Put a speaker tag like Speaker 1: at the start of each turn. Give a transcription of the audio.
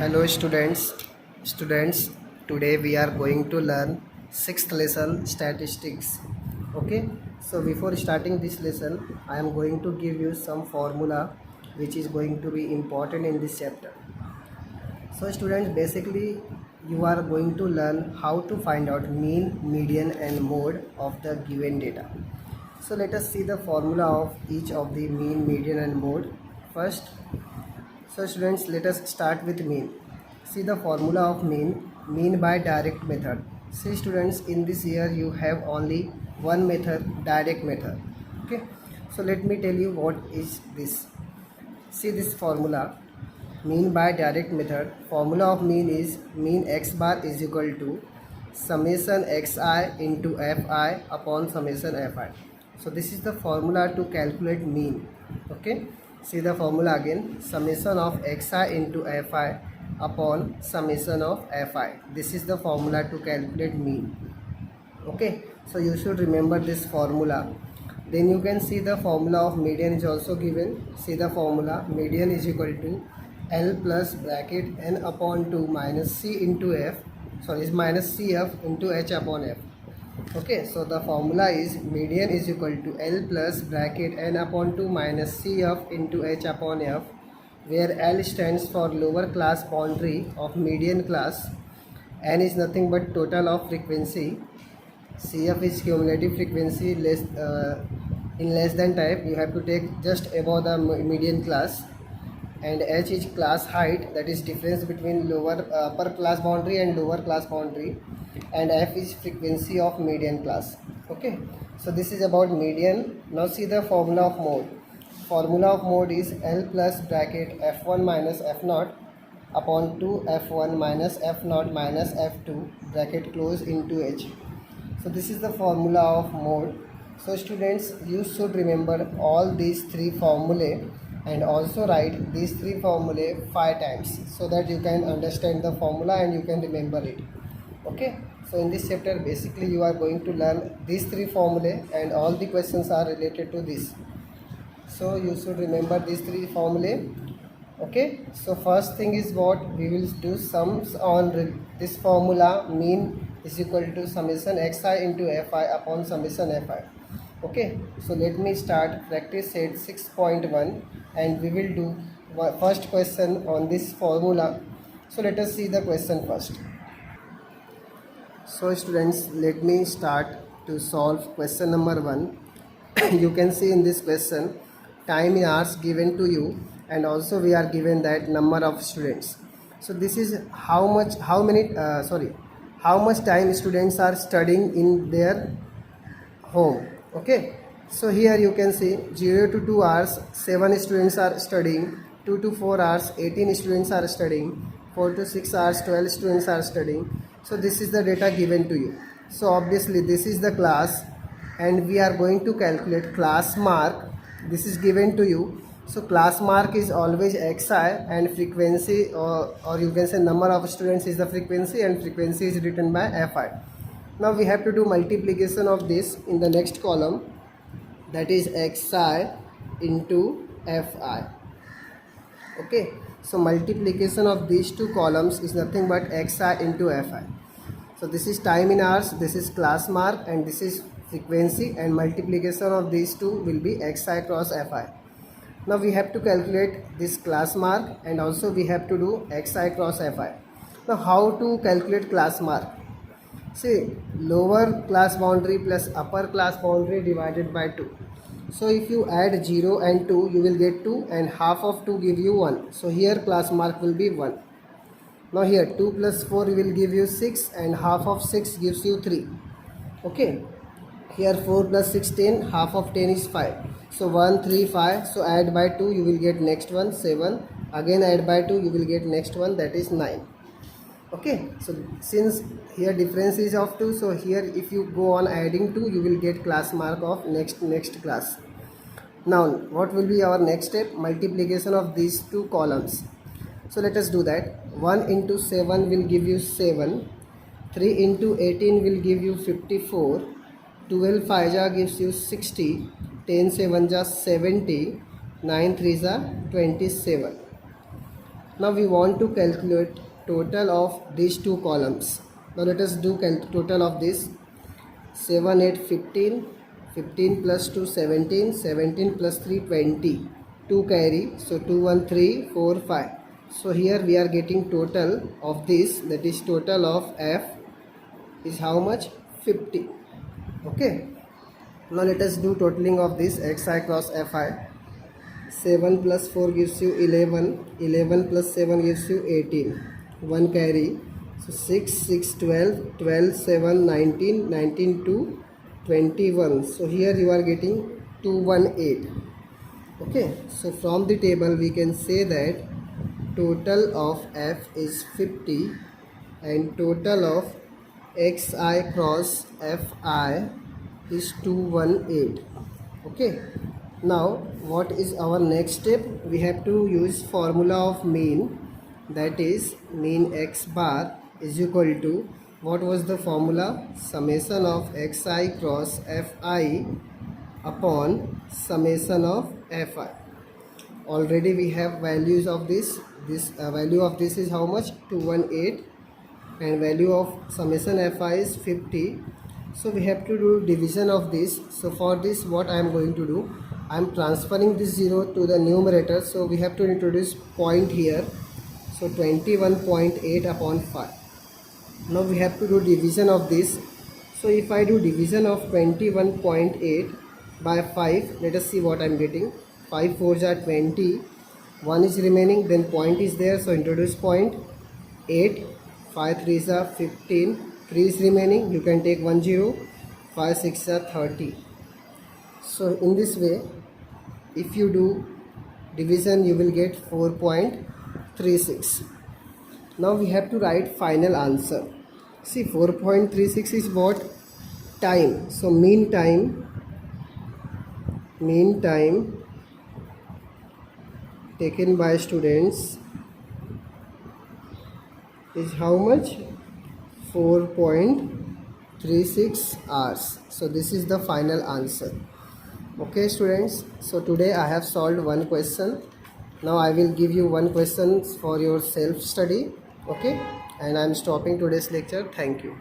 Speaker 1: Hello students, today we are going to learn 6th lesson statistics. Okay, so before starting this lesson I am going to give you some formula which is going to be important in this chapter. So students, basically you are going to learn how to find out mean, median and mode of the given data. So let us see the formula of each of the mean, median and mode first. So students, let us start with mean. See the formula of mean by direct method. See students, in this year you have only one method, direct method. Okay, so let me tell you what is this. See this formula, mean by direct method. Formula of mean is mean x bar is equal to summation xi into fi upon summation fi. So this is the formula to calculate mean. Okay, see the formula again, summation of xi into fi upon summation of fi. This is the formula to calculate mean. Okay, so you should remember this formula. Then you can see the formula of median is also given. See the formula, median is equal to L plus bracket n upon 2 minus c into f, sorry, is minus cf into h upon f. Okay, so the formula is median is equal to L plus bracket n upon 2 minus cf into h upon f, where L stands for lower class boundary of median class, n is nothing but total of frequency, cf is cumulative frequency in less than type, you have to take just above the median class, and h is class height, that is difference between lower upper class boundary and lower class boundary, and f is frequency of median class. Okay, so this is about median. Now see the formula of mode. Formula of mode is L plus bracket f1 minus f0 upon 2 f1 minus f0 minus f2 bracket close into h. So this is the formula of mode. So students, you should remember all these three formulae and also write these three formulae 5 times so that you can understand the formula and you can remember it. Okay, so in this chapter basically you are going to learn these three formulae and all the questions are related to this. So you should remember these three formulae. Okay, so first thing is what we will do, sums on this formula, mean is equal to summation xi into fi upon summation fi. Okay, so let me start practice set 6.1 and we will do first question on this formula. So let us see the question first. So students, let me start to solve question number 1. You can see in this question time in hours given to you, and also we are given that number of students. So this is how much time students are studying in their home. Okay, so here you can see 0 to 2 hours 7 students are studying, 2 to 4 hours 18 students are studying, 4 to 6 hours 12 students are studying. So this is the data given to you. So obviously this is the class and we are going to calculate class mark. This is given to you. So class mark is always xi and frequency or you can say number of students is the frequency and frequency is written by fi. Now we have to do multiplication of this in the next column, that is xi into fi. Okay, so multiplication of these two columns is nothing but xi into fi. So this is time in hours, this is class mark and this is frequency, and multiplication of these two will be xi cross fi. Now we have to calculate this class mark and also we have to do xi cross fi. Now how to calculate class mark? See, lower class boundary plus upper class boundary divided by 2. So if you add 0 and 2 you will get 2 and half of 2 give you 1. So here class mark will be 1. Now here 2 plus 4 will give you 6 and half of 6 gives you 3. Okay, here 4 plus 16, half of 10 is 5. So 1, 3, 5. So add by 2 you will get next one 7. Again add by 2 you will get next one, that is 9. Okay, so since here difference is of 2, so here if you go on adding 2 you will get class mark of next class. Now what will be our next step? Multiplication of these two columns. So let us do that. 1 into 7 will give you 7, 3 into 18 will give you 54, 12 5 ja gives you 60, 10 7 ja 70, 9 3 ja 27. Now we want to calculate total of these two columns. Now let us do total of this. 7, 8, 15, 15 plus 2, 17, 17 plus 3, 20, 2 carry, so 2, 1, 3, 4, 5. So here we are getting total of this, that is total of f is how much? 50. Okay. Now let us do totaling of this xi cross fi. 7 plus 4 gives you 11, 11 plus 7 gives you 18, 1 carry, so 6, 6, 12, 12, 7, 19, 19, 2, 21. So here you are getting 218. Okay, so from the table we can say that total of f is 50 and total of xi cross fi is 218. Okay. Now what is our next step? We have to use formula of mean, that is mean x bar is equal to, what was the formula? Summation of xi cross fi upon summation of fi. Already we have values of this. Value of this is how much? 218, and value of summation fi is 50. So we have to do division of this. So for this, what I am going to do, I am transferring this 0 to the numerator, so we have to introduce point here. So 21.8 upon 5. Now we have to do division of this. So if I do division of 21.8 by 5, let us see what I am getting. 5 4s are 20, 1 is remaining, then point is there, so introduce point. 8, 5 3s are 15, 3 is remaining, you can take 1 0, 5 6 are 30. So in this way, if you do division, you will get 4.36. Now we have to write final answer. See, 4.36 is what? Time. So mean time taken by students is how much? 4.36 hours. So this is the final answer. Okay students, so today I have solved one question. Now I will give you one question for your self study. Okay, and I am stopping today's lecture. Thank you.